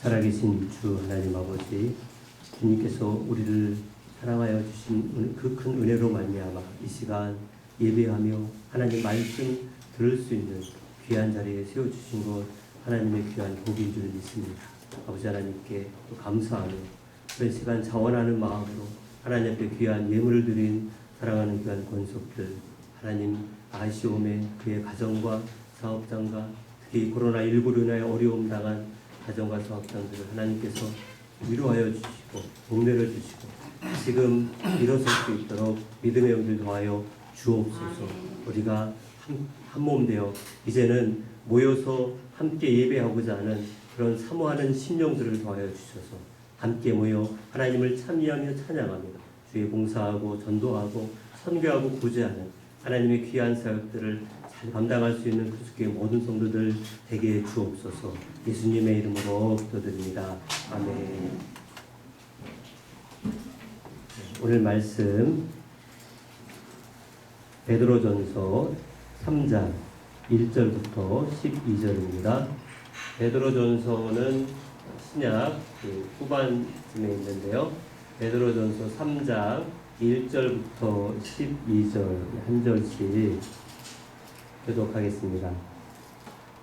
살아계신 주 하나님 아버지, 주님께서 우리를 사랑하여 주신 그 큰 은혜로 말미암아 이 시간 예배하며 하나님 말씀 들을 수 있는 귀한 자리에 세워주신 것 하나님의 귀한 복인 줄 믿습니다. 아버지 하나님께 또 감사하며 이런 시간 자원하는 마음으로 하나님 앞에 귀한 예물을 드린 사랑하는 귀한 권속들, 하나님 아시오메 그의 가정과 사업장과 특히 코로나19로 인하여 어려움 당한 가정과 사업장들을 하나님께서 위로하여 주시고 복내려 주시고 지금 일어설 수 있도록 믿음의 영들 더하여 주옵소서. 우리가 한 몸 되어 이제는 모여서 함께 예배하고자 하는 그런 사모하는 심령들을 더하여 주셔서 함께 모여 하나님을 참여하며 찬양하며 주의 봉사하고 전도하고 선교하고 구제하는 하나님의 귀한 사역들을 잘 감당할 수 있는 그리스도의 모든 성도들 되게 주옵소서. 예수님의 이름으로 기도드립니다. 아멘. 오늘 말씀 베드로전서 3장 1절부터 12절입니다. 베드로전서는 신약 후반쯤에 있는데요. 베드로전서 3장 1절부터 12절 한 절씩 교독하겠습니다.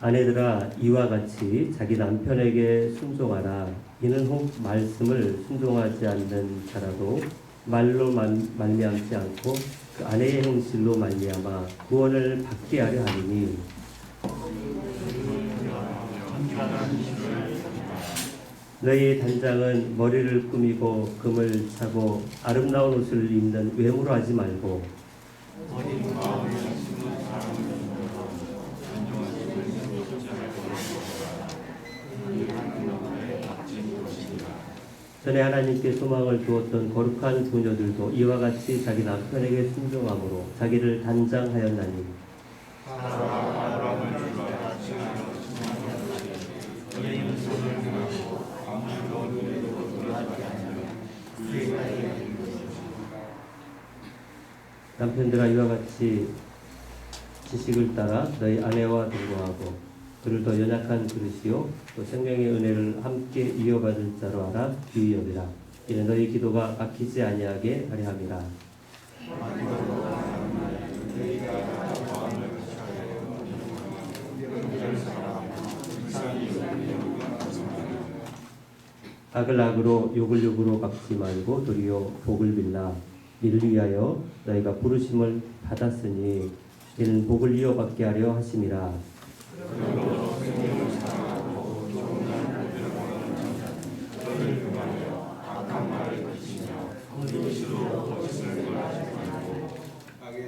아내들아 이와 같이 자기 남편에게 순종하라. 이는 혹 말씀을 순종하지 않는 자라도 말로 말미암지 않고 그 아내의 행실로 말미암아 구원을 받게 하려 하리니 너희 단장은 머리를 꾸미고 금을 차고 아름다운 옷을 입는 외모로 하지 말고 전에 하나님께 소망을 두었던 거룩한 부녀들도 이와 같이 자기 남편에게 순종함으로 자기를 단장하였나니 남편들아 이와 같이 지식을 따라 너희 아내와 동거하고 그를 더 연약한 그릇이요 또 생명의 은혜를 함께 이어받을 자로 알아 귀히 여기라. 이는 너희 기도가 막히지 아니하게 하려 함이라. 악을 악으로 욕을 욕으로 갚지 말고 도리어 복을 빌라. 이를 위하여 너희가 부르심을 받았으니 이는 복을 이어받게 하려 하심이라.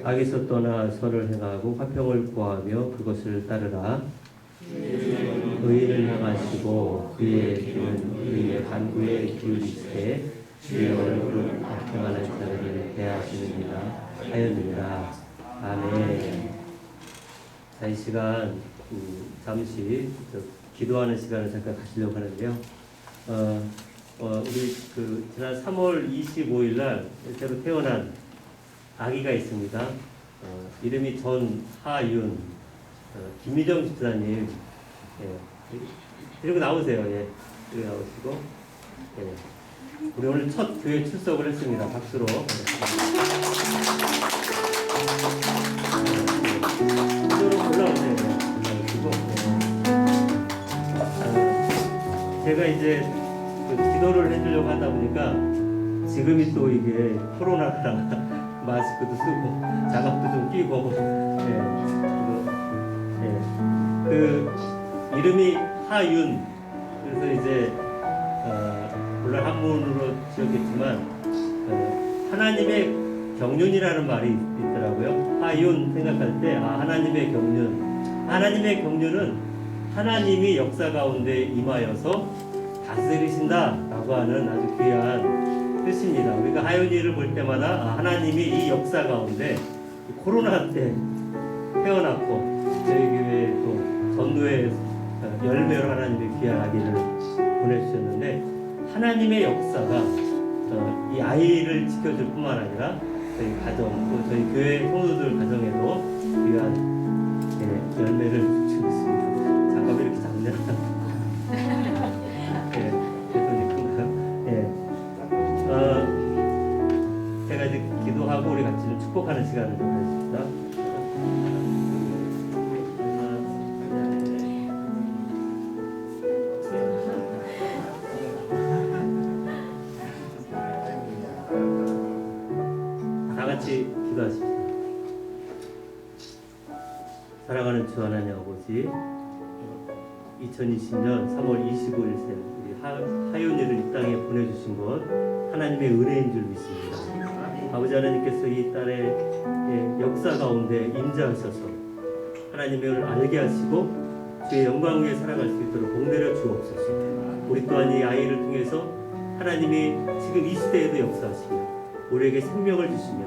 악에서 떠나 선을 행하고 화평을 구하며 그것을 따르라. 의인을 향하시고 그의 귀는 그의 간구에 기울이시되 주의 얼굴은 악행하는 자들을 대하시느니라 하였느니라. 아멘. 자, 이 시간 잠시 기도하는 시간을 잠깐 가지려고 하는데요. 우리 지난 3월 25일 날 새로 태어난 아기가 있습니다. 이름이 전하윤. 김미정 집사님. 이러고 나오세요. 이러고 나오시고. 우리 오늘 첫 교회 출석을 했습니다. 박수로. 올라오세요. 제가 이제 기도를 해주려고 하다 보니까 지금이 또 이게 코로나라 마스크도 쓰고 장갑도 좀 끼고 그 이름이 하윤. 그래서 이제 물론 한문으로 지었겠지만 하나님의 경륜이라는 말이 있더라고요. 하윤 생각할 때 하나님의 경륜. 하나님의 경륜은 하나님이 역사 가운데 임하여서 다스리신다라고 하는 아주 귀한 뜻입니다. 우리가 하윤이를 볼 때마다 하나님이 이 역사 가운데 코로나 때 태어났고 저희 교회에 또 전도의 열매로 하나님의 귀한 아기를 보내주셨는데 하나님의 역사가 이 아이를 지켜줄 뿐만 아니라 저희 가정 또 저희 교회 성도들 가정에도 귀한 열매를 주고 있습니다. 잠깐 이렇게 잡냐? 시간을 가졌습니다. 다 같이 기도하십시다. 사랑하는 주 하나님 아버지, 2020년 3월 25일생 우리 하윤이를 이 땅에 보내주신 것 하나님의 은혜인 줄 믿습니다. 아버지 하나님께서 이 딸의 역사 가운데 임재하셔서 하나님을 알게 하시고 주의 영광 위에 살아갈 수 있도록 복내려 주옵소서. 우리 또한 이 아이를 통해서 하나님이 지금 이 시대에도 역사하시며 우리에게 생명을 주시며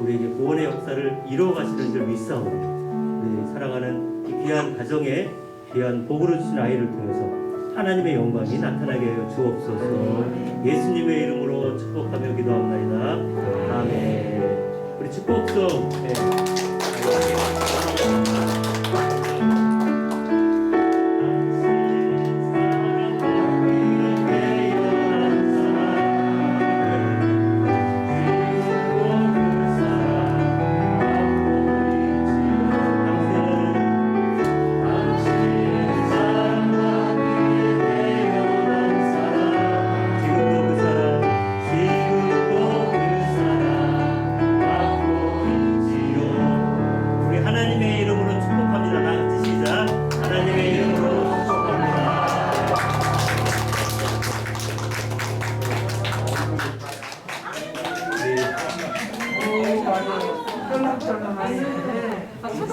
우리에게 구원의 역사를 이루어 가시는 줄 믿사오니 우리 사랑하는 이 귀한 가정에 귀한 복으로 주신 아이를 통해서 하나님의 영광이 나타나게 하여 주옵소서. 예수님의 이름으로 축복하며 기도합니다. 아멘. 우리 축복성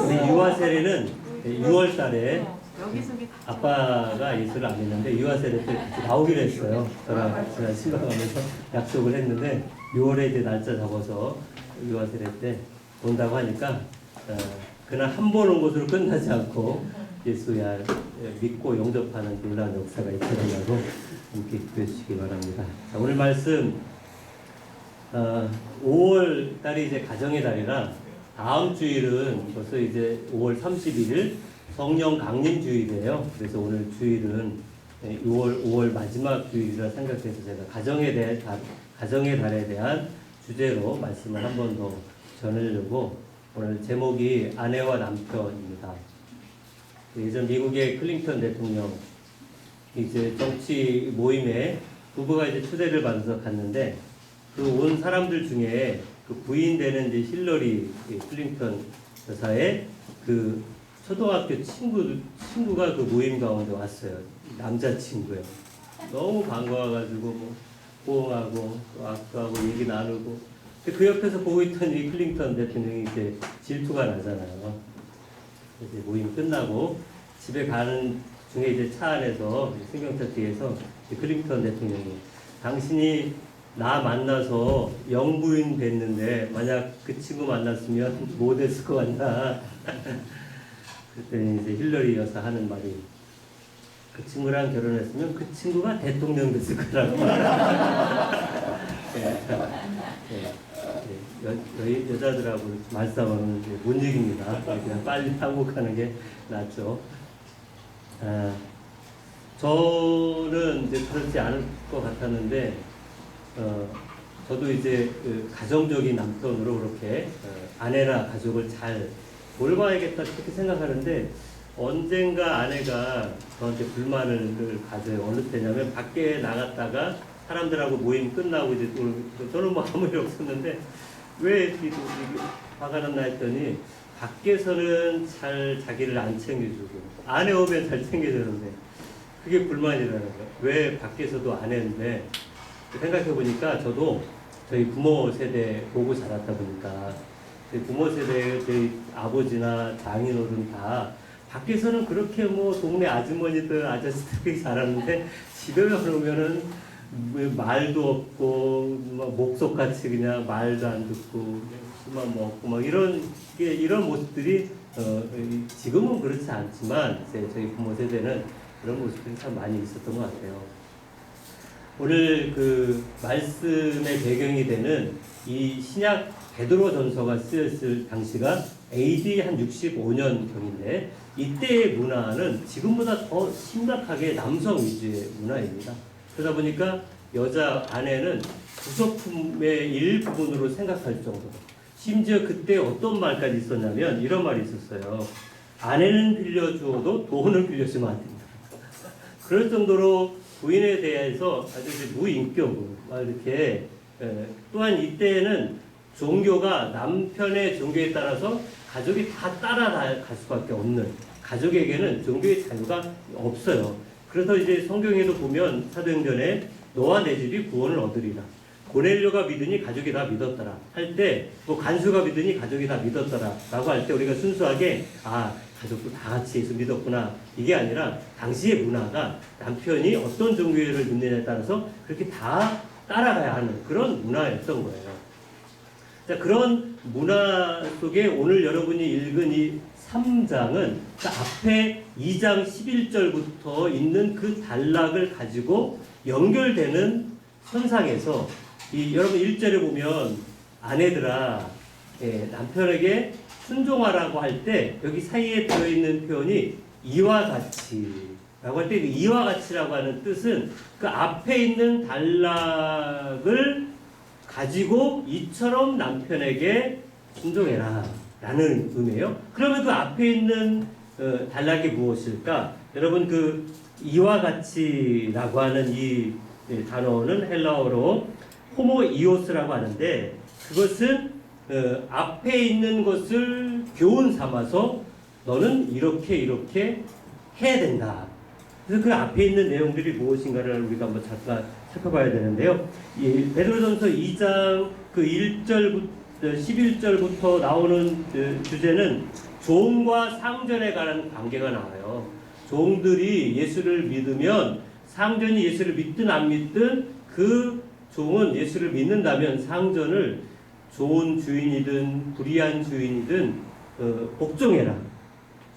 우리 유아세례는 6월 달에 아빠가 예수를 안 했는데 유아세례 때 같이 나오기로 했어요. 저랑 제가 신방하면서 약속을 했는데 6월에 이제 날짜 잡아서 유아세례 때 온다고 하니까 그날 한 번 온 것으로 끝나지 않고 예수야 믿고 영접하는 놀라운 역사가 있으리라고 함께 기도해 주시기 바랍니다. 자, 오늘 말씀 5월 달이 이제 가정의 달이라 다음 주일은 벌써 이제 5월 31일 성령 강림 주일이에요. 그래서 오늘 주일은 5월 마지막 주일이라 생각해서 제가 가정의 달에 대한 주제로 말씀을 한 번 더 전하려고 오늘 제목이 아내와 남편입니다. 예전 미국의 클린턴 대통령 이제 정치 모임에 부부가 이제 초대를 받아서 갔는데 그 온 사람들 중에 그 부인 되는 이제 힐러리 클린턴 여사의 그 초등학교 친구가 그 모임 가운데 왔어요. 남자친구예요. 너무 반가워가지고 뭐 호응하고 또 악수하고 얘기 나누고. 그 옆에서 보고 있던 이 클린턴 대통령이 이제 질투가 나잖아요. 이제 모임 끝나고 집에 가는 중에 이제 차 안에서 승용차 뒤에서 클린턴 대통령이 당신이 나 만나서 영부인 됐는데 만약 그 친구 만났으면 뭐 됐을 것 같나. 그랬더니 이제 힐러리 여사 하는 말이 그 친구랑 결혼했으면 그 친구가 대통령 됐을 거라고. 여자들하고 말싸움은 못 이깁니다. 그냥 빨리 하고 가는 게 낫죠. 저는 이제 그렇지 않을 것 같았는데, 저도 이제 그 가정적인 남편으로 그렇게 아내나 가족을 잘 돌봐야겠다 그렇게 생각하는데 언젠가 아내가 저한테 불만을 가져요. 어느 때냐면 밖에 나갔다가 사람들하고 모임 끝나고 이제 저는 뭐 아무 일 없었는데 왜 이렇게 화가 났나 했더니 밖에서는 잘 자기를 안 챙겨주고 안에 오면 잘 챙겨주는데 그게 불만이라는 거예요. 왜 밖에서도 안 했는데 생각해 보니까 저도 저희 부모 세대 보고 자랐다 보니까 저희 부모 세대 저희 아버지나 장인어른 다 밖에서는 그렇게 뭐 동네 아주머니들 아저씨들이 자랐는데 집에 오면은 말도 없고 막 목석같이 그냥 말도 안 듣고 술만 먹고 막 이런 모습들이 지금은 그렇지 않지만 저희 부모 세대는 그런 모습들이 참 많이 있었던 것 같아요. 오늘 그 말씀의 배경이 되는 이 신약 베드로 전서가 쓰였을 당시가 AD 한 65년경인데 이때의 문화는 지금보다 더 심각하게 남성 위주의 문화입니다. 그러다 보니까 여자 아내는 부속품의 일부분으로 생각할 정도로 심지어 그때 어떤 말까지 있었냐면 이런 말이 있었어요. 아내는 빌려주어도 돈을 빌려주면 안 된다. 그럴 정도로 부인에 대해서 아주 무인격으로 이렇게 또한 이때는 종교가 남편의 종교에 따라서 가족이 다 따라갈 수밖에 없는, 가족에게는 종교의 자유가 없어요. 그래서 이제 성경에도 보면 사도행전에 너와 내 집이 구원을 얻으리라. 고넬료가 믿으니 가족이 다 믿었더라 할 때, 뭐 간수가 믿으니 가족이 다 믿었더라 라고 할 때 우리가 순수하게 가족도 다 같이 예수 믿었구나, 이게 아니라 당시의 문화가 남편이 어떤 종교를 믿느냐에 따라서 그렇게 다 따라가야 하는 그런 문화였던 거예요. 자, 그런 문화 속에 오늘 여러분이 읽은 이 3장은 그 앞에 2장 11절부터 있는 그 단락을 가지고 연결되는 현상에서 여러분 1절에 보면 아내들아 남편에게 순종하라고 할 때 여기 사이에 들어있는 표현이 이와 같이 라고 할 때 이와 같이라고 하는 뜻은 그 앞에 있는 단락을 가지고 이처럼 남편에게 순종해라 라는 의미예요. 그러면 그 앞에 있는 단락이 무엇일까? 여러분 그 이와 같이라고 하는 이 단어는 헬라어로 호모이오스라고 하는데, 그것은 앞에 있는 것을 교훈 삼아서 너는 이렇게 해야 된다. 그래서 그 앞에 있는 내용들이 무엇인가를 우리가 한번 잠깐 살펴봐야 되는데요. 이 베드로전서 2장 그 1절부터 11절부터 나오는 주제는 종과 상전에 관한 관계가 나와요. 종들이 예수를 믿으면 상전이 예수를 믿든 안 믿든 그 종은 예수를 믿는다면 상전을 좋은 주인이든 불의한 주인이든 복종해라,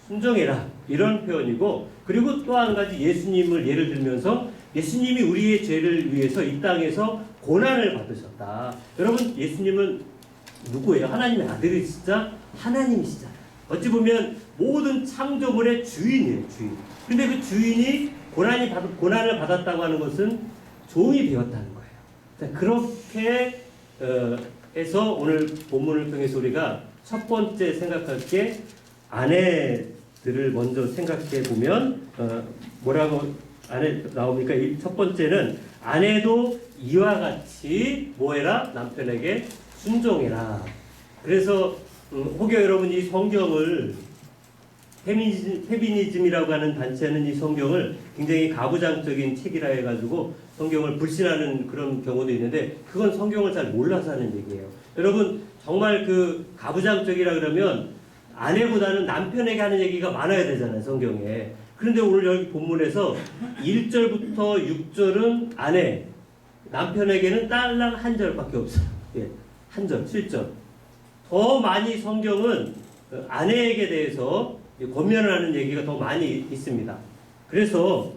순종해라, 이런 표현이고, 그리고 또 한 가지 예수님을 예를 들면서 예수님이 우리의 죄를 위해서 이 땅에서 고난을 받으셨다. 여러분 고난님은 누구예요? 하나님의 아들이시자 하나님이시잖아요. 어찌 보면 모든 창조물의 주인이에요, 주인. 근데 그 주인이 고난을 받았다고 하는 것은 종이 되었다는 거예요. 자, 그렇게 해서 오늘 본문을 통해서 우리가 첫 번째 생각할 게 아내들을 먼저 생각해 보면 뭐라고 아내 나옵니까? 첫 번째는 아내도 이와 같이 뭐해라? 남편에게 순종해라. 그래서 혹여 여러분 이 성경을 페미니즘이라고 하는 단체는 이 성경을 굉장히 가부장적인 책이라 해가지고 성경을 불신하는 그런 경우도 있는데, 그건 성경을 잘 몰라서 하는 얘기예요. 여러분 정말 그 가부장적이라 그러면 아내보다는 남편에게 하는 얘기가 많아야 되잖아요, 성경에. 그런데 오늘 여기 본문에서 1절부터 6절은 아내, 남편에게는 딸랑 한 절밖에 없어요. 한 절, 7절. 더 많이 성경은 아내에게 대해서 권면을 하는 얘기가 더 많이 있습니다. 그래서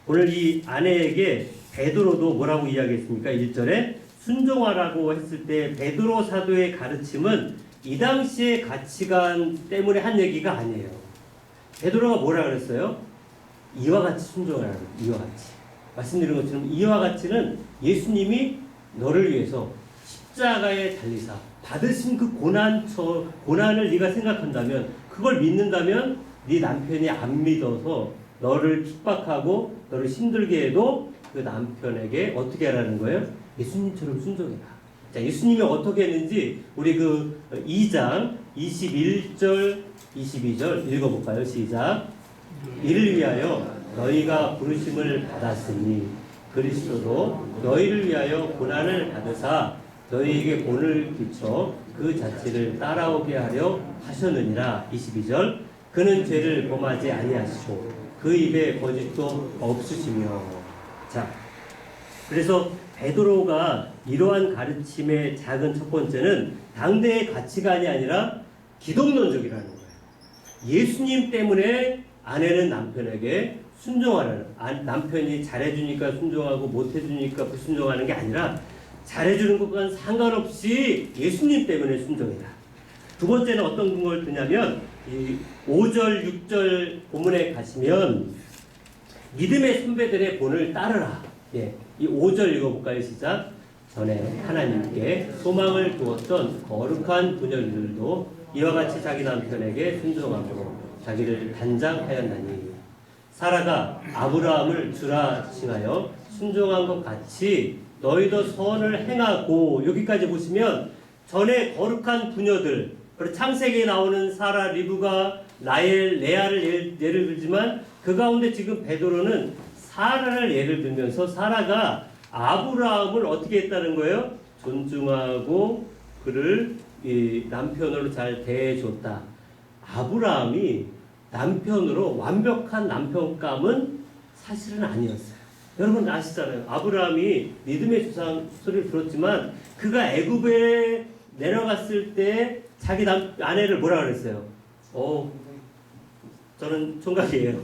오늘 이 아내에게 베드로도 뭐라고 이야기했습니까? 1절에 순종하라고 했을 때 베드로 사도의 가르침은 이 당시의 가치관 때문에 한 얘기가 아니에요. 베드로가 뭐라 그랬어요? 이와 같이 순종하라는, 이와 같이. 말씀드린 것처럼 이와 같이는 예수님이 너를 위해서 십자가에 달리사 받으신 그 고난을 네가 생각한다면, 그걸 믿는다면 네 남편이 안 믿어서 너를 핍박하고 너를 힘들게 해도 그 남편에게 어떻게 하라는 거예요? 예수님처럼 순종해라. 자, 예수님이 어떻게 했는지 우리 그 2장 21절 22절 읽어볼까요? 시작. 이를 위하여 너희가 부르심을 받았으니 그리스도도 너희를 위하여 고난을 받으사 너희에게 본을 끼쳐 그 자체를 따라오게 하려 하셨느니라. 22절. 그는 죄를 범하지 아니하시고 그 입에 거짓도 없으시며. 자, 그래서 베드로가 이러한 가르침의 작은 첫 번째는 당대의 가치관이 아니라 기독론적이라는 거예요. 예수님 때문에 아내는 남편에게 순종하라는, 남편이 잘해주니까 순종하고 못해주니까 불순종하는 게 아니라 잘해주는 것과는 상관없이 예수님 때문에 순종해라. 두 번째는 어떤 걸 드냐면 이 5절 6절 본문에 가시면 믿음의 선배들의 본을 따르라. 이 5절 읽어볼까요? 시작. 전에 하나님께 소망을 두었던 거룩한 부녀들도 이와 같이 자기 남편에게 순종함으로 자기를 단장하였나니 사라가 아브라함을 주라 칭하여 순종한 것 같이 너희도 선을 행하고. 여기까지 보시면 전에 거룩한 부녀들, 창세기에 나오는 사라, 리브가, 라헬, 레아를 예를 들지만 그 가운데 지금 베드로는 사라를 예를 들면서 사라가 아브라함을 어떻게 했다는 거예요? 존중하고 그를 이 남편으로 잘 대해줬다. 아브라함이 남편으로 완벽한 남편감은 사실은 아니었어요. 여러분 아시잖아요. 아브라함이 믿음의 조상 소리를 들었지만 그가 애굽에 내려갔을 때 자기 아내를 뭐라 그랬어요? 저는 총각이에요.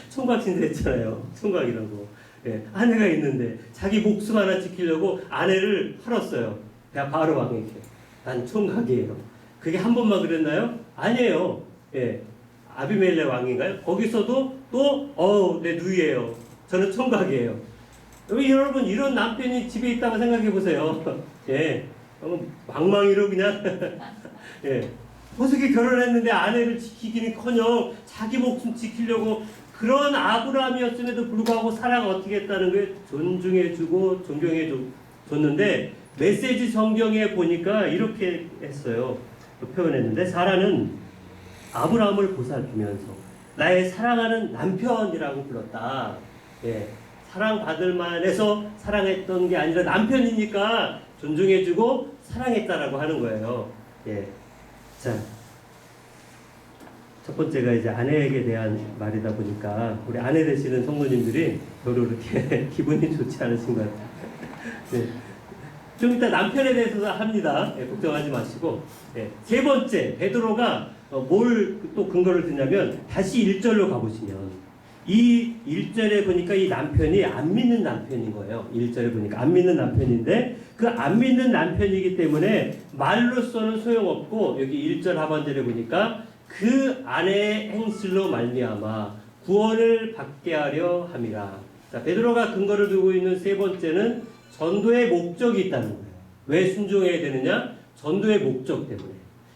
총각 신세했잖아요. 총각이라고. 예, 아내가 있는데 자기 목숨 하나 지키려고 아내를 팔았어요. 바로 왕에게. 난 총각이에요. 그게 한 번만 그랬나요? 아니에요. 예, 아비멜렉 왕인가요? 거기서도 또 내 누이예요. 저는 총각이에요. 여러분 이런 남편이 집에 있다고 생각해 보세요. 예, 망망이로 그냥 예, 어떻게 결혼했는데 아내를 지키기는커녕 자기 목숨 지키려고. 그런 아브라함이었음에도 불구하고 사라가 어떻게 했다는 거예요? 존중해주고 존경해줬는데 메시지 성경에 보니까 이렇게 했어요. 표현했는데 사라는 아브라함을 보살피면서 나의 사랑하는 남편이라고 불렀다. 예, 사랑받을 만해서 사랑했던 게 아니라 남편이니까 존중해주고 사랑했다라고 하는 거예요. 예, 자. 첫 번째가 이제 아내에게 대한 말이다 보니까 우리 아내 되시는 성도님들이 별로 그렇게 기분이 좋지 않으신 것 같아요. 네. 좀 이따 남편에 대해서도 합니다. 네, 걱정하지 마시고. 네. 세 번째, 베드로가 뭘 또 근거를 드냐면 다시 1절로 가보시면 이 1절에 보니까 이 남편이 안 믿는 남편인 거예요. 1절에 보니까 안 믿는 남편인데 그 안 믿는 남편이기 때문에 말로서는 소용없고 여기 1절 하반절에 보니까 그 아내의 행실로 말미암아 구원을 받게 하려 함이라. 자, 베드로가 근거를 두고 있는 세 번째는 전도의 목적이 있다는 거예요. 왜 순종해야 되느냐? 전도의 목적 때문에.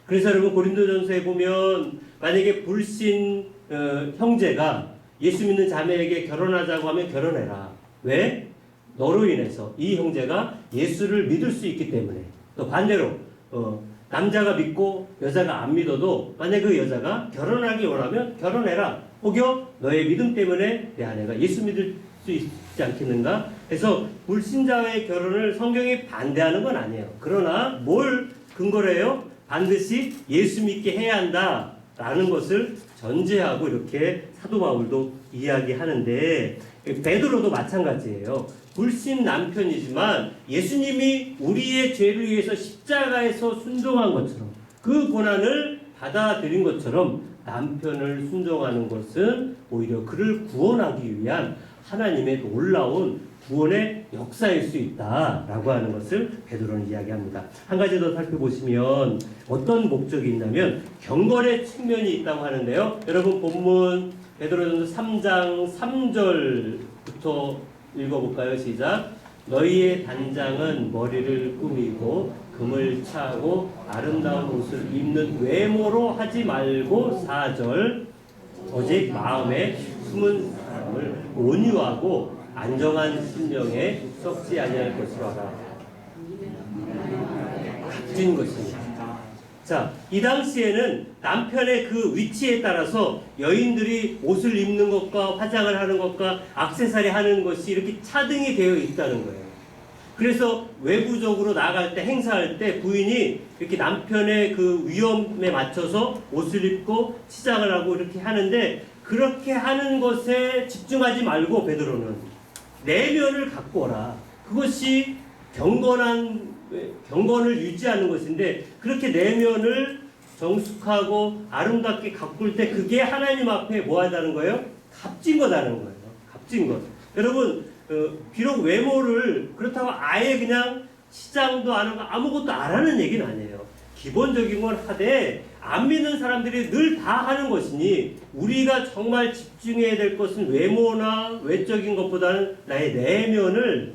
그래서 여러분 고린도전서에 보면 만약에 불신 형제가 예수 믿는 자매에게 결혼하자고 하면 결혼해라. 왜? 너로 인해서 이 형제가 예수를 믿을 수 있기 때문에. 또 반대로 남자가 믿고 여자가 안 믿어도 만약 그 여자가 결혼하기 원하면 결혼해라. 혹여 너의 믿음 때문에 내 아내가 예수 믿을 수 있지 않겠는가? 그래서 불신자와의 결혼을 성경이 반대하는 건 아니에요. 그러나 뭘 근거로 해요? 반드시 예수 믿게 해야 한다라는 것을 전제하고 이렇게 사도 바울도 이야기하는데 베드로도 마찬가지예요. 불신 남편이지만 예수님이 우리의 죄를 위해서 십자가에서 순종한 것처럼 그 고난을 받아들인 것처럼 남편을 순종하는 것은 오히려 그를 구원하기 위한 하나님의 놀라운 구원의 역사일 수 있다라고 하는 것을 베드로는 이야기합니다. 한 가지 더 살펴보시면 어떤 목적이 있냐면 경건의 측면이 있다고 하는데요. 여러분 본문 베드로전서 3장 3절부터 읽어볼까요? 시작. 너희의 단장은 머리를 꾸미고 금을 차고 아름다운 옷을 입는 외모로 하지 말고 4절 오직 마음에 숨은 사람을 온유하고 안정한 심령에 썩지 아니할 것으로 하라. 값진 것입니다. 자, 이 당시에는 남편의 그 위치에 따라서 여인들이 옷을 입는 것과 화장을 하는 것과 액세서리 하는 것이 이렇게 차등이 되어 있다는 거예요. 그래서 외부적으로 나갈 때 행사할 때 부인이 이렇게 남편의 그 위험에 맞춰서 옷을 입고 치장을 하고 이렇게 하는데 그렇게 하는 것에 집중하지 말고 베드로는 내면을 갖고 오라. 그것이 경건을 유지하는 것인데 그렇게 내면을 정숙하고 아름답게 가꿀 때 그게 하나님 앞에 뭐 하다는 거예요? 값진 거다는 거예요. 값진 것. 여러분 비록 외모를 그렇다고 아예 그냥 치장도 안 하고 아무것도 안 하는 얘기는 아니에요. 기본적인 건 하되 안 믿는 사람들이 늘 다 하는 것이니 우리가 정말 집중해야 될 것은 외모나 외적인 것보다는 나의 내면을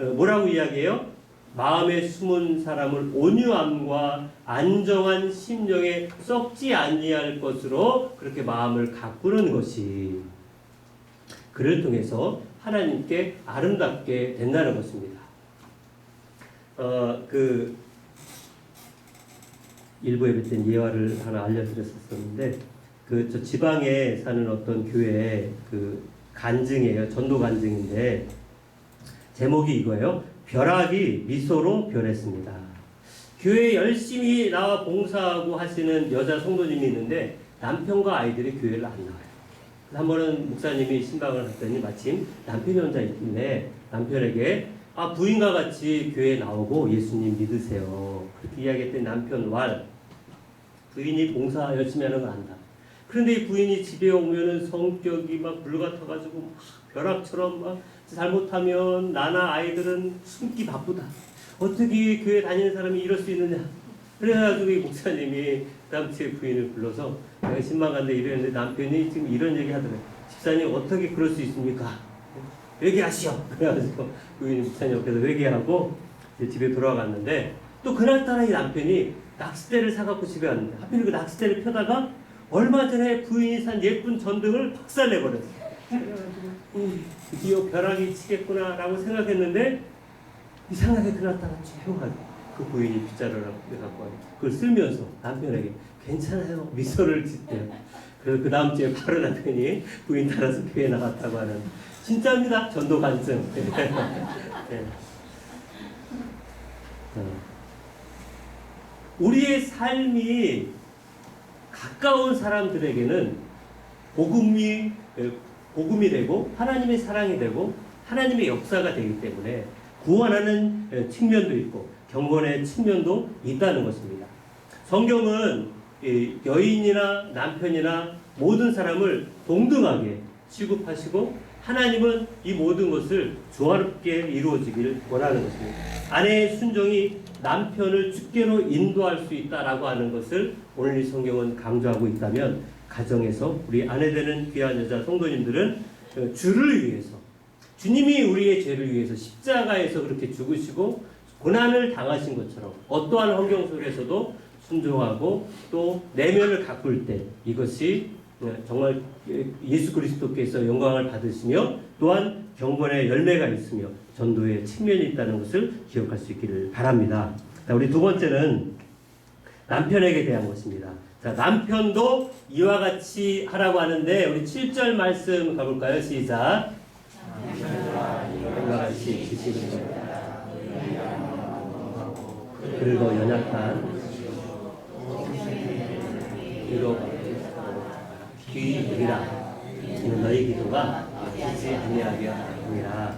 뭐라고 이야기해요? 마음에 숨은 사람을 온유함과 안정한 심령에 썩지 아니할 것으로 그렇게 마음을 가꾸는 것이 그를 통해서 하나님께 아름답게 된다는 것입니다. 일부 예배 때 예화를 하나 알려드렸었는데 저 지방에 사는 어떤 교회의 간증이에요. 전도 간증인데 제목이 이거예요. 벼락이 미소로 변했습니다. 교회에 열심히 나와 봉사하고 하시는 여자 성도님이 있는데 남편과 아이들이 교회를 안 나와요. 한 번은 목사님이 신방을 했더니 마침 남편이 혼자 있는데 남편에게 부인과 같이 교회에 나오고 예수님 믿으세요. 그렇게 이야기했더니 남편 부인이 봉사 열심히 하는 걸 안다. 그런데 이 부인이 집에 오면은 성격이 막 불같아가지고 막 벼락처럼 막 잘못하면 나나 아이들은 숨기 바쁘다. 어떻게 교회 다니는 사람이 이럴 수 있느냐. 그래가지고 이 목사님이 다음 주에 부인을 불러서 내가 신방한데 이랬는데 남편이 지금 이런 얘기 하더래요. 집사님 어떻게 그럴 수 있습니까? 회개하시오. 그래가지고 부인이 목사님 옆에서 회개하고 이제 집에 돌아갔는데 또 그날따라 이 남편이 낚싯대를 사갖고 집에 왔는데 하필 그 낚싯대를 펴다가 얼마 전에 부인이 산 예쁜 전등을 박살내버렸어요. 그래가지고 드디어 벼락이 치겠구나 라고 생각했는데 이상하게 그날따라 조용하게 그 부인이 빗자루를 갖고 그걸 쓸면서 남편에게 괜찮아요 미소를 짓대요. 그래서 그 다음 주에 바로 남편이 부인 따라서 교회 나갔다고 하는 진짜입니다. 전도 간증. 네. 우리의 삶이 가까운 사람들에게는 복음이 되고 하나님의 사랑이 되고 하나님의 역사가 되기 때문에 구원하는 측면도 있고 경건의 측면도 있다는 것입니다. 성경은 여인이나 남편이나 모든 사람을 동등하게 취급하시고 하나님은 이 모든 것을 조화롭게 이루어지기를 원하는 것입니다. 아내의 순종이 남편을 주께로 인도할 수 있다라고 하는 것을 오늘 이 성경은 강조하고 있다면 가정에서 우리 아내 되는 귀한 여자 성도님들은 주를 위해서 주님이 우리의 죄를 위해서 십자가에서 그렇게 죽으시고 고난을 당하신 것처럼 어떠한 환경 속에서도 순종하고 또 내면을 가꿀 때 이것이 정말 예수 그리스도께서 영광을 받으시며 또한 경건의 열매가 있으며 전도의 측면이 있다는 것을 기억할 수 있기를 바랍니다. 자, 우리 두 번째는 남편에게 대한 것입니다. 자, 남편도 이와 같이 하라고 하는데 우리 7절 말씀 가볼까요? 시작. 이와 같이 지시는 그리고 연약한 이로 귀이라 이는 너희 기도가 지지 아니하게 하리라.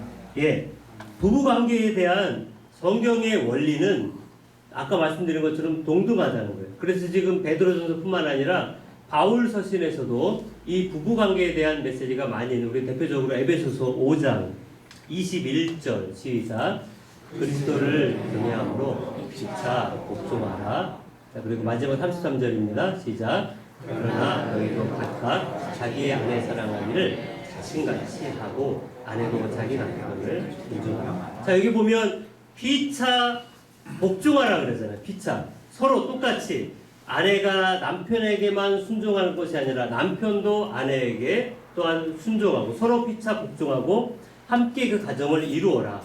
부부 관계에 대한 성경의 원리는 아까 말씀드린 것처럼 동등하다는 거예요. 그래서 지금 베드로전서뿐만 아니라 바울 서신에서도 이 부부 관계에 대한 메시지가 많이 있는 우리 대표적으로 에베소서 5장 21절 시작. 그리스도를 경외함으로 피차 복종하라. 그리고 마지막 33절입니다. 시작. 그러나 너희도 각각 자기의 아내 사랑하기를 자신같이 하고 아내도 자기 남편을 존중하라. 자, 여기 보면 피차 복종하라 그러잖아요. 피차 서로 똑같이 아내가 남편에게만 순종하는 것이 아니라 남편도 아내에게 또한 순종하고 서로 피차 복종하고 함께 그 가정을 이루어라.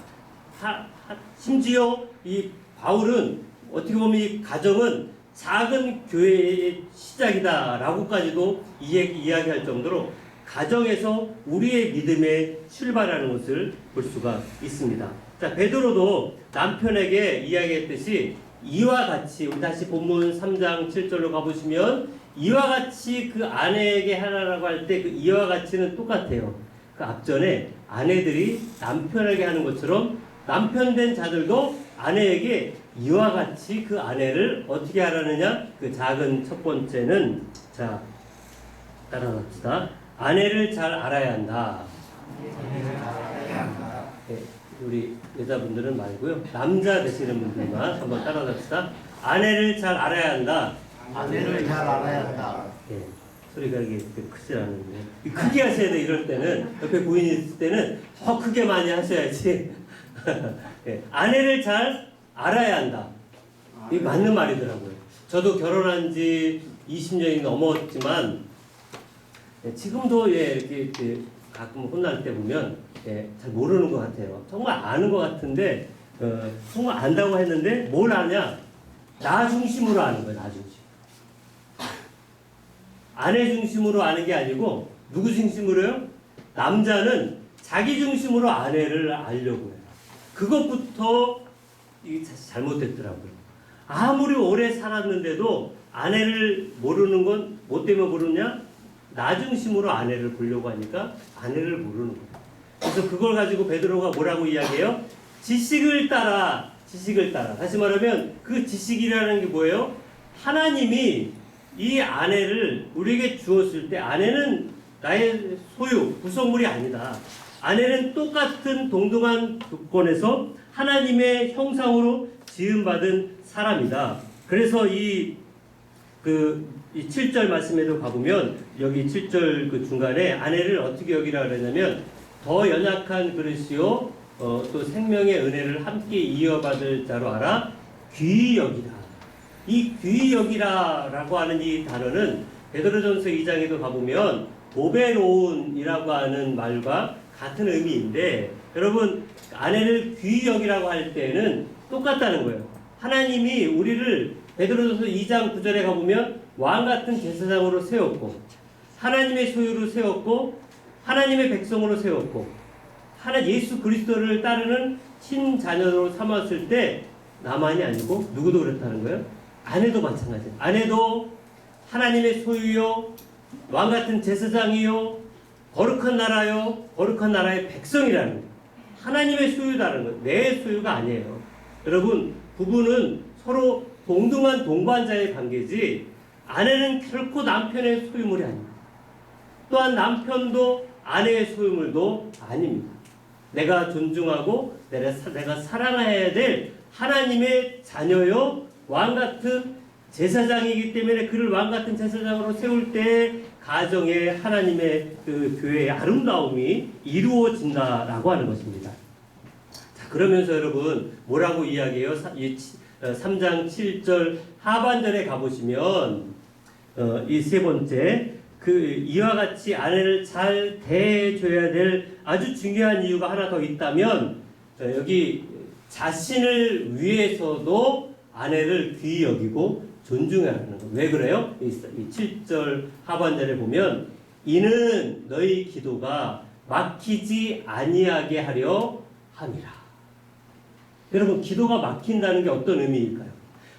심지어 이 바울은 어떻게 보면 이 가정은 작은 교회의 시작이다라고까지도 이야기할 정도로 가정에서 우리의 믿음에 출발하는 것을 볼 수가 있습니다. 자, 베드로도 남편에게 이야기했듯이 이와 같이 우리 다시 본문 3장 7절로 가보시면 이와 같이 그 아내에게 하라라고 할 때 그 이와 같이는 똑같아요. 그 앞전에 아내들이 남편에게 하는 것처럼 남편 된 자들도 아내에게 이와 같이 그 아내를 어떻게 하라느냐? 그 작은 첫 번째는 자 따라갑시다. 아내를 잘 알아야 한다. 네, 우리 여자분들은 말고요. 남자 되시는 분들만 한번 따라갑시다. 아내를 잘 알아야 한다. 아내를 잘 알아야 한다. 네, 소리가 이게 크지 않은데 크게 하셔야 돼. 이럴 때는 옆에 부인이 있을 때는 더 크게 많이 하셔야지. 예, 아내를 잘 알아야 한다. 이게 맞는 말이더라고요. 저도 결혼한 지 20년이 넘었지만 예, 지금도 예, 이렇게 가끔 혼날 때 보면 예, 잘 모르는 것 같아요. 정말 아는 것 같은데 정말 안다고 했는데 뭘 아냐? 나 중심으로 아는 거예요. 나 중심. 아내 중심으로 아는 게 아니고 누구 중심으로요? 남자는 자기 중심으로 아내를 알려고 해요. 그것부터 이게 잘못됐더라고요. 아무리 오래 살았는데도 아내를 모르는 건 뭐 때문에 모르냐? 나 중심으로 아내를 보려고 하니까 아내를 모르는 거예요. 그래서 그걸 가지고 베드로가 뭐라고 이야기해요? 지식을 따라, 지식을 따라. 다시 말하면 그 지식이라는 게 뭐예요? 하나님이 이 아내를 우리에게 주었을 때 아내는 나의 소유, 구성물이 아니다. 아내는 똑같은 동등한 조건에서 하나님의 형상으로 지음받은 사람이다. 그래서 이 7절 말씀에도 가보면 여기 7절 그 중간에 아내를 어떻게 여기라 그러냐면 더 연약한 그릇이요 또 생명의 은혜를 함께 이어받을 자로 알아 귀히 여기라. 이 귀히 여기라라고 하는 이 단어는 베드로전서 2장에도 가보면 보배로운이라고 하는 말과 같은 의미인데 여러분 아내를 귀히 여기라고 할 때는 똑같다는 거예요. 하나님이 우리를 베드로전서 2장 9절에 가보면 왕같은 제사장으로 세웠고 하나님의 소유로 세웠고 하나님의 백성으로 세웠고 예수 그리스도를 따르는 친자녀로 삼았을 때 나만이 아니고 누구도 그렇다는 거예요. 아내도 마찬가지예요. 아내도 하나님의 소유요 왕같은 제사장이요 거룩한 나라요 거룩한 나라의 백성이라는 거예요. 하나님의 소유다라는 거예요. 내 소유가 아니에요. 여러분 부부는 서로 동등한 동반자의 관계지 아내는 결코 남편의 소유물이 아닙니다. 또한 남편도 아내의 소유물도 아닙니다. 내가 존중하고 내가 사랑해야 될 하나님의 자녀요 왕같은 제사장이기 때문에 그를 왕같은 제사장으로 세울 때 가정에 하나님의 그 교회의 아름다움이 이루어진다라고 하는 것입니다. 자, 그러면서 여러분 뭐라고 이야기해요? 3장 7절 하반절에 가보시면 이 세 번째 이와 같이 아내를 잘 대해줘야 될 아주 중요한 이유가 하나 더 있다면 여기 자신을 위해서도 아내를 귀히 여기고 존중해야 하는 거. 왜 그래요? 이 7절 하반절에 보면 이는 너희 기도가 막히지 아니하게 하려 함이라. 여러분 기도가 막힌다는 게 어떤 의미일까요?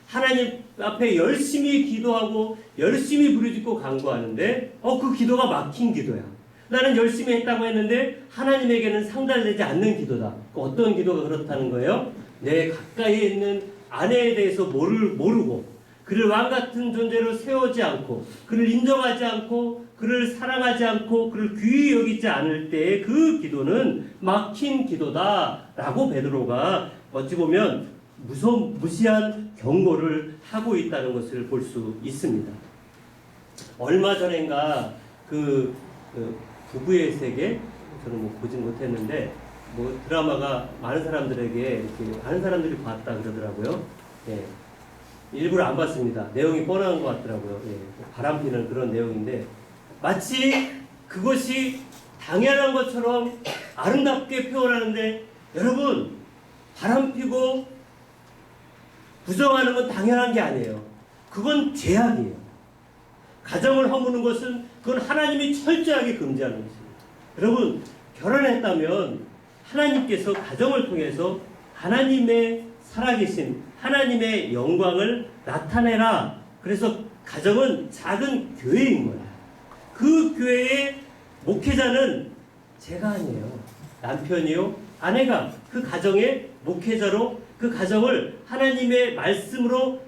하나님 앞에 열심히 기도하고 열심히 부르짖고 간구하는데 그 기도가 막힌 기도야. 나는 열심히 했다고 했는데 하나님에게는 상달되지 않는 기도다. 어떤 기도가 그렇다는 거예요? 내 가까이에 있는 아내에 대해서 모르고 그를 왕같은 존재로 세우지 않고 그를 인정하지 않고 그를 사랑하지 않고 그를 귀히 여기지 않을 때의 그 기도는 막힌 기도다라고 베드로가 어찌 보면 무시한 경고를 하고 있다는 것을 볼 수 있습니다. 얼마 전인가 그 부부의 세계 저는 뭐 보진 못했는데 뭐 드라마가 많은 사람들에게 이렇게 많은 사람들이 봤다 그러더라고요. 예. 일부러 안 봤습니다. 내용이 뻔한 것 같더라고요. 예. 바람피는 그런 내용인데 마치 그것이 당연한 것처럼 아름답게 표현하는데 여러분 바람피고 부정하는 건 당연한 게 아니에요. 그건 죄악이에요. 가정을 허무는 것은 그건 하나님이 철저하게 금지하는 것입니다. 여러분 결혼했다면 하나님께서 가정을 통해서 하나님의 살아계신 하나님의 영광을 나타내라. 그래서 가정은 작은 교회인 거예요. 그 교회의 목회자는 제가 아니에요. 남편이요 아내가 그 가정의 목회자로 그 가정을 하나님의 말씀으로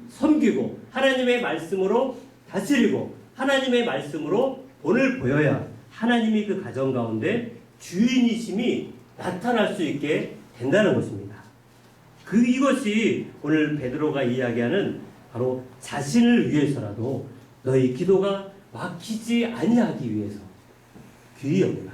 섬기고 하나님의 말씀으로 다스리고 하나님의 말씀으로 본을 보여야 하나님이 그 가정 가운데 주인이심이 나타날 수 있게 된다는 것입니다. 이것이 오늘 베드로가 이야기하는 바로 자신을 위해서라도 너희 기도가 막히지 아니하기 위해서 귀히 여기라.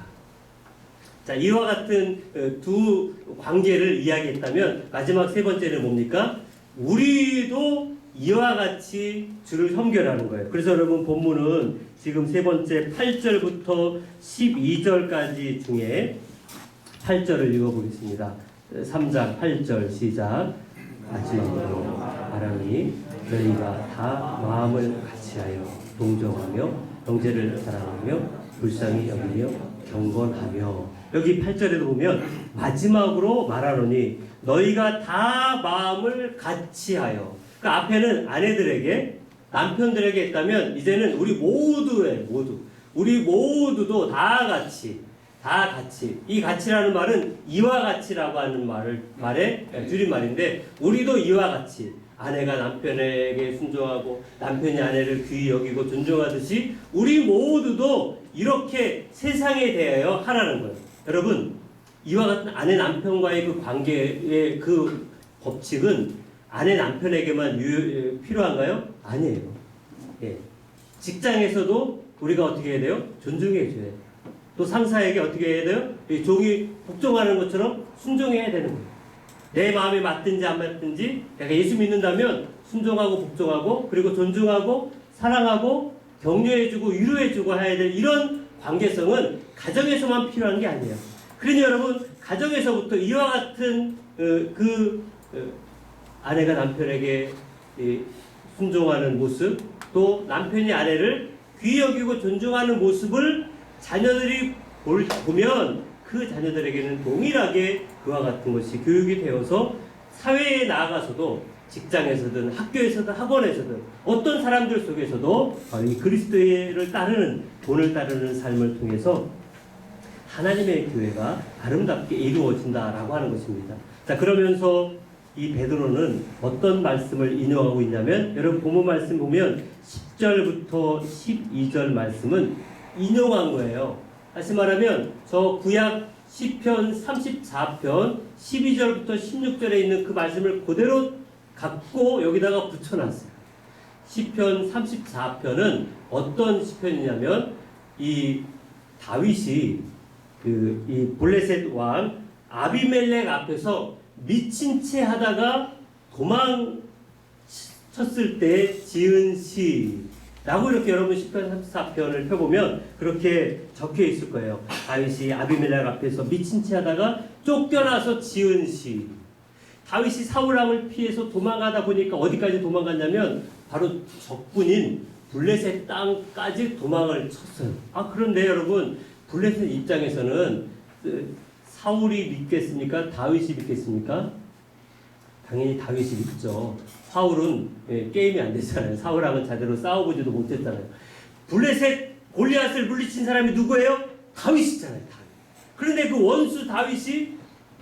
자, 이와 같은 두 관계를 이야기했다면 마지막 세 번째는 뭡니까? 우리도 이와 같이 주를 섬겨라는 거예요. 그래서 여러분 본문은 지금 세 번째 8절부터 12절까지 중에 8절을 읽어보겠습니다. 3장 8절 시작. 마지막으로 말하니 너희가 다 마음을 같이하여 동정하며 형제를 사랑하며 불쌍히 여기며 경건하며. 여기 8절에도 보면 마지막으로 말하노니 너희가 다 마음을 같이하여. 그 앞에는 아내들에게 남편들에게 했다면 이제는 우리 모두도 다 같이 이 같이라는 말은 이와 같이라고 하는 말의 줄임말인데 우리도 이와 같이 아내가 남편에게 순종하고 남편이 아내를 귀히 여기고 존중하듯이 우리 모두도 이렇게 세상에 대하여 하라는 거예요. 여러분, 이와 같은 아내 남편과의 그 관계의 그 법칙은 아내 남편에게만 필요한가요? 아니에요. 예. 직장에서도 우리가 어떻게 해야 돼요? 존중해 줘야 돼요. 또 상사에게 어떻게 해야 돼요? 종이 복종하는 것처럼 순종해야 되는 거예요. 내 마음에 맞든지 안 맞든지 내가 예수 믿는다면 순종하고 복종하고 그리고 존중하고 사랑하고 격려해주고 위로해주고 해야 될 이런 관계성은 가정에서만 필요한 게 아니에요. 그러니 여러분 가정에서부터 이와 같은 아내가 남편에게 순종하는 모습 또 남편이 아내를 귀히 여기고 존중하는 모습을 자녀들이 보면 그 자녀들에게는 동일하게 그와 같은 것이 교육이 되어서 사회에 나아가서도 직장에서든 학교에서든 학원에서든 어떤 사람들 속에서도 이 그리스도를 따르는 본을 따르는 삶을 통해서 하나님의 교회가 아름답게 이루어진다라고 하는 것입니다. 자, 그러면서 이 베드로는 어떤 말씀을 인용하고 있냐면 여러분 본문 말씀 보면 10절부터 12절 말씀은 인용한 거예요. 다시 말하면 저 구약 시편 34편 12절부터 16절에 있는 그 말씀을 그대로 갖고 여기다가 붙여놨어요. 시편 34편은 어떤 시편이냐면 이 다윗이 이 블레셋 왕 아비멜렉 앞에서 미친 채 하다가 도망쳤을 때 지은 시라고 이렇게 여러분 시편 34편을 펴보면 그렇게 적혀 있을 거예요. 다윗이 아비멜렉 앞에서 미친 채 하다가 쫓겨나서 지은 시. 다윗이 사울왕을 피해서 도망가다 보니까 어디까지 도망갔냐면 바로 적군인 블레셋 땅까지 도망을 쳤어요. 그런데 여러분 블레셋 입장에서는 사울이 믿겠습니까? 다윗이 믿겠습니까? 당연히 다윗이 믿죠. 사울은 게임이 안 됐잖아요. 사울하고는 제대로 싸워보지도 못했잖아요. 블레셋 골리앗을 물리친 사람이 누구예요? 다윗이잖아요. 다윗. 그런데 그 원수 다윗이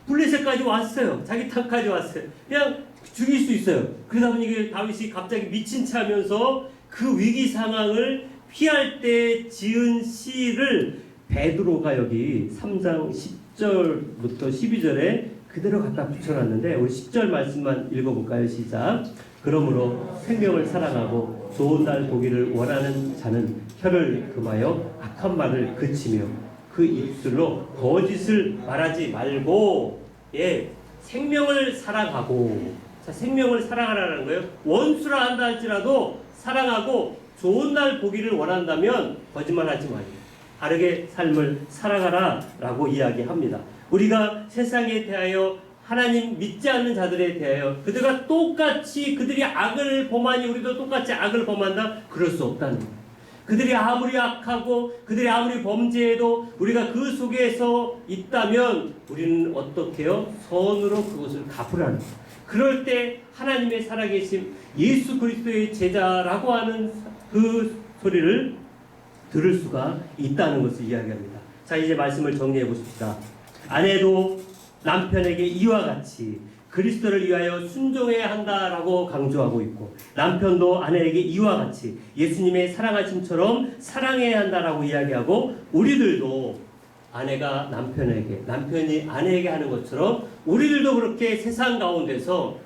블레셋까지 왔어요. 자기 땅까지 왔어요. 그냥 죽일 수 있어요. 그러다 보니 다윗이 갑자기 미친 채 하면서 그 위기 상황을 피할 때 지은 시를 베드로가 여기 3장 10절부터 12절에 그대로 갖다 붙여놨는데 우리 10절 말씀만 읽어볼까요? 시작. 그러므로 생명을 사랑하고 좋은 날 보기를 원하는 자는 혀를 금하여 악한 말을 그치며 그 입술로 거짓을 말하지 말고 생명을 사랑하고. 자, 생명을 사랑하라는 거예요. 원수라 한다 할지라도 사랑하고 좋은 날 보기를 원한다면 거짓말하지 말고 바르게 삶을 살아가라 라고 이야기합니다. 우리가 세상에 대하여 하나님 믿지 않는 자들에 대하여 그들과 똑같이 그들이 악을 범하니 우리도 똑같이 악을 범한다? 그럴 수 없다는 거예요. 그들이 아무리 악하고 그들이 아무리 범죄해도 우리가 그 속에서 있다면 우리는 어떻게 해요? 선으로 그것을 갚으라는 거예요. 그럴 때 하나님의 살아계신 예수 그리스도의 제자라고 하는 그 소리를 들을 수가 있다는 것을 이야기합니다. 자, 이제 말씀을 정리해 보십시다. 아내도 남편에게 이와 같이 그리스도를 위하여 순종해야 한다라고 강조하고 있고 남편도 아내에게 이와 같이 예수님의 사랑하심처럼 사랑해야 한다라고 이야기하고 우리들도 아내가 남편에게 남편이 아내에게 하는 것처럼 우리들도 그렇게 세상 가운데서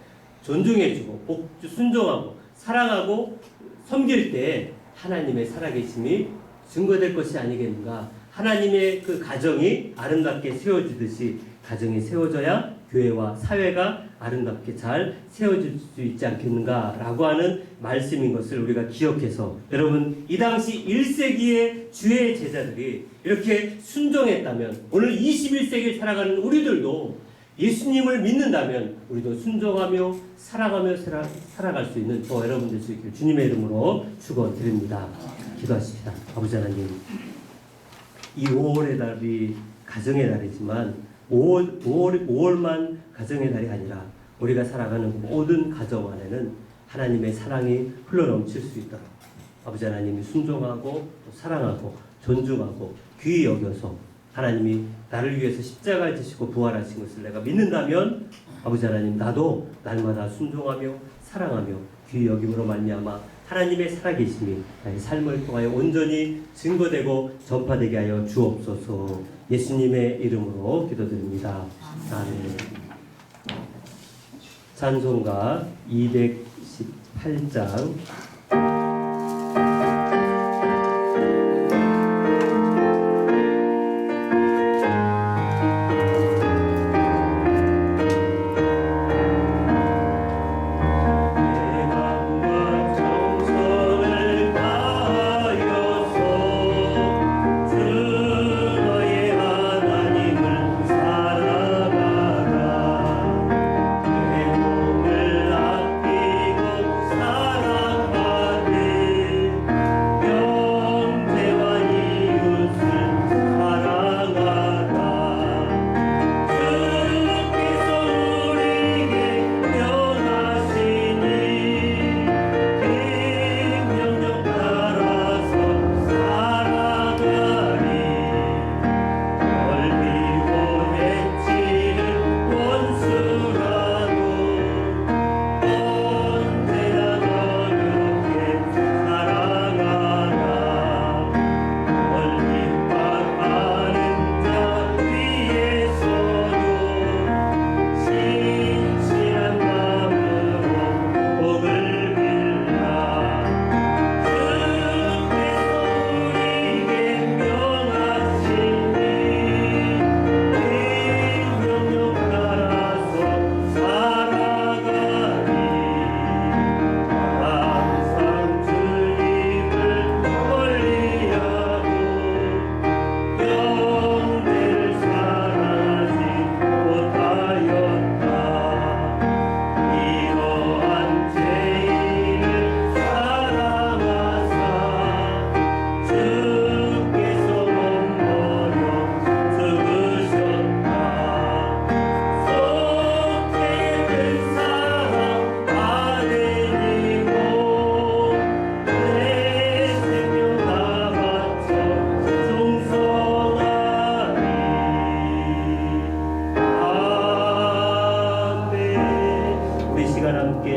존중해주고 순종하고 사랑하고 섬길 때 하나님의 살아계심이 증거될 것이 아니겠는가. 하나님의 그 가정이 아름답게 세워지듯이 가정이 세워져야 교회와 사회가 아름답게 잘 세워질 수 있지 않겠는가라고 하는 말씀인 것을 우리가 기억해서, 여러분 이 당시 1세기의 주의 제자들이 이렇게 순종했다면 오늘 21세기를 살아가는 우리들도 예수님을 믿는다면 우리도 순종하며 살아가며 살아갈 수 있는 저와 여러분 될 수 있기를 주님의 이름으로 축원드립니다. 기도하십시다. 아버지 하나님, 이 5월의 달이 가정의 달이지만 5월만 가정의 달이 아니라 우리가 살아가는 모든 가정 안에는 하나님의 사랑이 흘러넘칠 수 있도록 아버지 하나님이 순종하고 또 사랑하고 존중하고 귀히 여겨서 하나님이 나를 위해서 십자가를 지시고 부활하신 것을 내가 믿는다면 아버지 하나님, 나도 날마다 순종하며 사랑하며 귀히 여김으로 말미암아 하나님의 살아계심이 나의 삶을 통하여 온전히 증거되고 전파되게 하여 주옵소서. 예수님의 이름으로 기도드립니다. 아멘. 찬송가 218장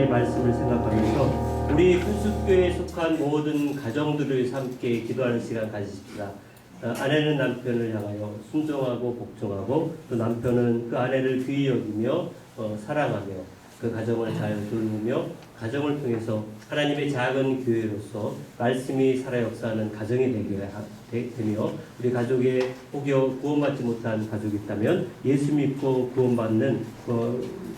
말씀을 생각하면서 우리 큰숲교회에 속한 모든 가정들을 함께 기도하는 시간 가지십시다. 아내는 남편을 향하여 순종하고 복종하고 또 남편은 그 아내를 귀히 여기며 사랑하며 그 가정을 잘 돌보며 가정을 통해서 하나님의 작은 교회로서 말씀이 살아 역사하는 가정이 되며 우리 가족에 혹여 구원받지 못한 가족이 있다면 예수 믿고 구원받는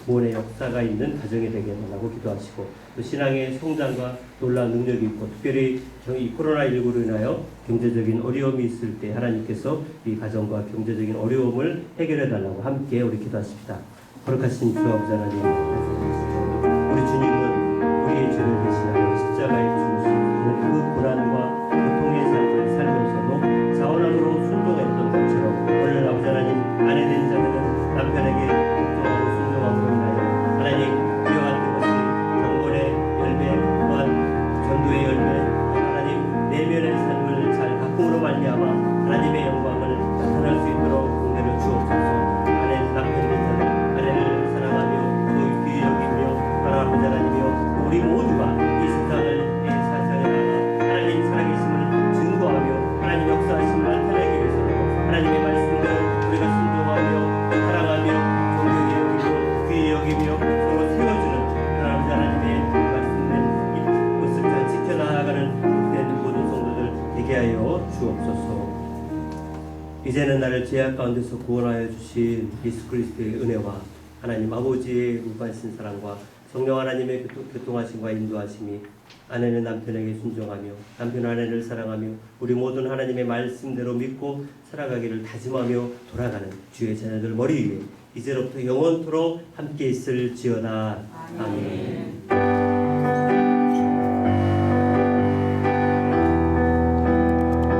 구원의 역사가 있는 가정이 되게 해달라고 기도하시고 또 신앙의 성장과 놀라운 능력이 있고 특별히 이 코로나19로 인하여 경제적인 어려움이 있을 때 하나님께서 이 가정과 경제적인 어려움을 해결해 달라고 함께 우리 기도하십시다. 거룩하신 주 아버지 하나님, 우리 주님은 우리의 죄를 대신하여 십자가에 죽으시는 그 고난과 고통의 삶을 살면서도 자원함으로 순종했던 것처럼 오늘 아버지 하나님, 아내된 자들은 남편에게 복종하고 순종함으로 인하여 하나님 이와 같은 것이 경건의 열매 또한 전도의 열매 하나님 내면의 삶을 잘 바꿈으로 말미암아 하나님의 영광을 나타낼 수 있도록 은혜를 주옵소서. 우리 모두가 이 세상을 주옵소서. 이제는 나를 죄악 가운데서 구원하여 주신 예수 그리스도의 은혜와 하나님 아버지의 무한신 사랑과 성령 하나님의 교통하심과 인도하심이 아내는 남편에게 순종하며 남편은 아내를 사랑하며 우리 모든 하나님의 말씀대로 믿고 살아가기를 다짐하며 돌아가는 주의 자녀들 머리 위에 이제로부터 영원토록 함께 있을지어다. 아멘.